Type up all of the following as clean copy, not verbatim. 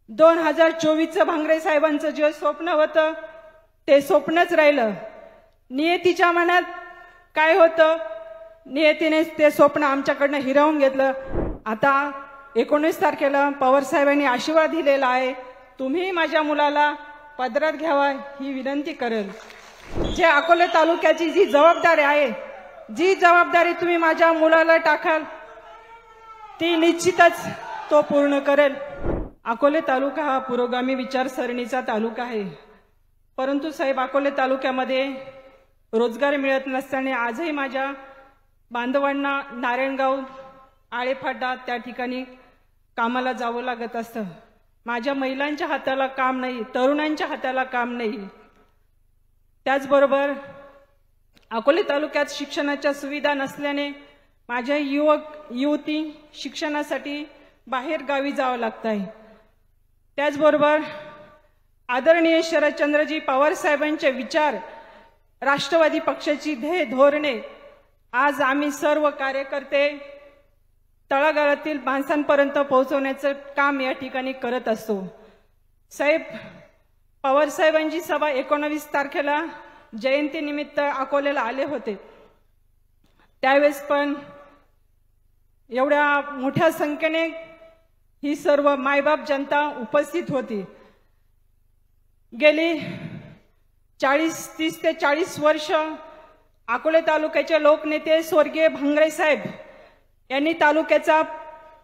2024चं भांगरे साहेबांचं जे स्वप्न होतं ते स्वप्नच राहिलं। नियतीच्या मनात काय होतं, नियतीने ते स्वप्न आमच्याकडनं हिरावून घेतलं। आता 19 तारखेला पवार साहेबांनी आशीर्वाद दिलेला आहे, तुम्ही माझ्या मुलाला पदरात घ्यावा ही विनंती करेल। जे अकोले तालुक्याची जी जबाबदारी आहे, जी जबाबदारी तुम्ही माझ्या मुलाला टाकाल ती निश्चितच तो पूर्ण करेल। अकोले तालुका हा पुरोगामी विचारसरणीचा तालुका आहे, परंतु साहेब अकोले तालुक्यामध्ये रोजगार मिळत नसताना आजही माझ्या बांधवांना नारायणगाव आळेफाटा त्या ठिकाणी कामाला जावं लागत असतं। माझ्या महिलांच्या हाताला काम नाही, तरुणांच्या हाताला काम नाही। त्याचबरोबर अकोले तालुक्यात शिक्षणाच्या सुविधा नसल्याने माझ्या युवक युवती शिक्षणासाठी बाहेर गावी जावं लागत आहे। त्याचबरोबर आदरणीय शरदचंद्रजी पवार साहेबांचे विचार, राष्ट्रवादी पक्षाची ध्येय धोरणे आज आम्ही सर्व कार्यकर्ते तळागाळातील माणसांपर्यंत पोहोचवण्याचं काम या ठिकाणी करत असतो। साहेब पवार साहेबांची सभा 19 तारखेला जयंतीनिमित्त अकोल्याला आले होते, त्यावेळेस पण एवढ्या मोठ्या संख्येने ही सर्व मायबाप जनता उपस्थित होती। गेली 30 ते 40 वर्ष अकोले तालुक्याचे लोकनेते स्वर्गीय भांगरे साहेब यांनी तालुक्याचा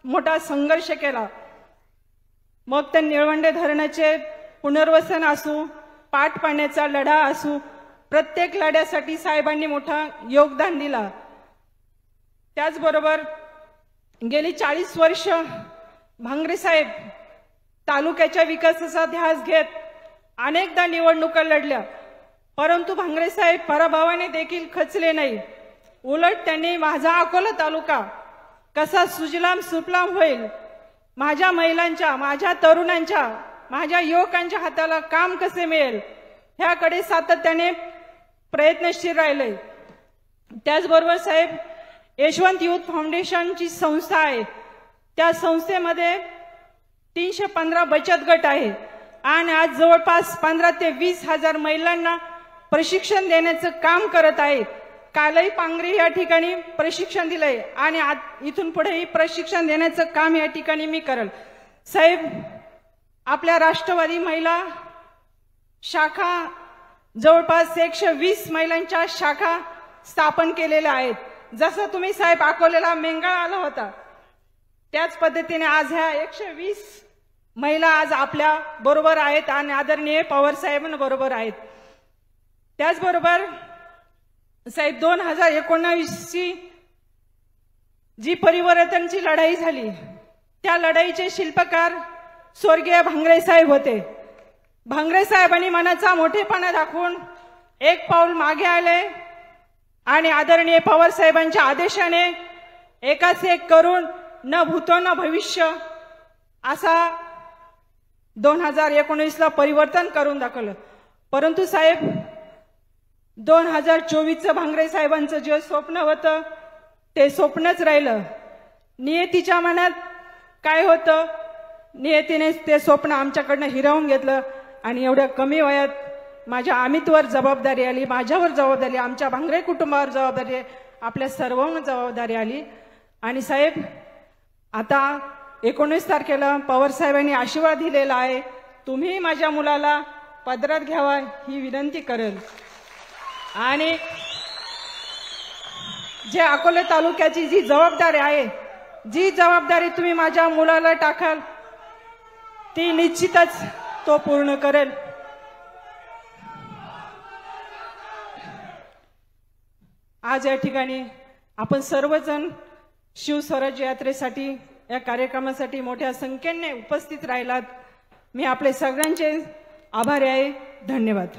मोठा संघर्ष केला। मग ते निळवंडे धरणाचे पुनर्वसन असू, पाट पाण्याचा लढा असू, प्रत्येक लढ्यासाठी साहेबांनी मोठा योगदान दिला। त्याचबरोबर गेली 40 वर्ष भांगरे साहेब तालुक्याच्या विकासाचा ध्यास घेत अनेकदा निवडणुका लढल्या, परंतु भांगरे साहेब पराभवाने देखील खचले नाही। उलट त्यांनी माझा अकोला तालुका कसा सुजलाम सुफलाम होईल, माझ्या महिलांच्या, माझ्या तरुणांच्या, माझ्या युवकांच्या हाताला काम कसे मिळेल ह्याकडे सातत्याने प्रयत्नशील राहिले। त्याचबरोबर साहेब यशवंत युथ फाउंडेशनची संस्था आहे, त्या संस्थेमध्ये 315 बचत गट आहे आणि आज जवळपास 15 ते 20 हजार महिलांना प्रशिक्षण देण्याचं काम करत आहे। कालही पांगरी या ठिकाणी प्रशिक्षण दिलंय आणि इथून पुढेही प्रशिक्षण देण्याचं काम या ठिकाणी मी करेल। साहेब आपल्या राष्ट्रवादी महिला शाखा जवळपास 120 महिलांच्या शाखा स्थापन केलेल्या आहेत। जसं तुम्ही साहेब अकोल्याला मेंगाळ आला होता, त्याच पद्धतीने आज ह्या 120 महिला आज आपल्या बरोबर आहेत आणि आदरणीय पवार साहेबांबरोबर आहेत। त्याचबरोबर साहेब 2019ची जी परिवर्तनाची लढाई झाली, त्या लढाईचे शिल्पकार स्वर्गीय भांगरे साहेब होते। भांगरे साहेबांनी मनाचा मोठेपणा दाखवून एक पाऊल मागे आले आणि आदरणीय पवार साहेबांच्या आदेशाने एकाच एक करून न भूतो न भविष्य असा 2019ला परिवर्तन करून दाखवलं। परंतु साहेब 2024चं भांगरे साहेबांचं जे स्वप्न होतं ते स्वप्नच राहिलं। नियतीच्या मनात काय होतं, नियतीने ते स्वप्न आमच्याकडनं हिरावून घेतलं आणि एवढ्या कमी वयात माझ्या अमितवर जबाबदारी आली, माझ्यावर जबाबदारी, आमच्या भांगरे कुटुंबावर जबाबदारी, आपल्या सर्वांवर जबाबदारी आली। आणि साहेब आता 19 तारखेला पवार साहेबांनी आशीर्वाद दिलेला आहे, तुम्ही माझ्या मुलाला पदरात घ्यावा ही विनंती करेल। आणि जे अकोले तालुक्याची जी जबाबदारी आहे, जी जबाबदारी तुम्ही माझ्या मुलाला टाकाल ती निश्चितच तो पूर्ण करेल। आज या ठिकाणी आपण सर्वजण शिवस्वराज्य यात्रेसाठी या कार्यक्रमासाठी मोठ्या संख्येने उपस्थित राहिलात, मी आपले सगळ्यांचे आभारी आहे। धन्यवाद।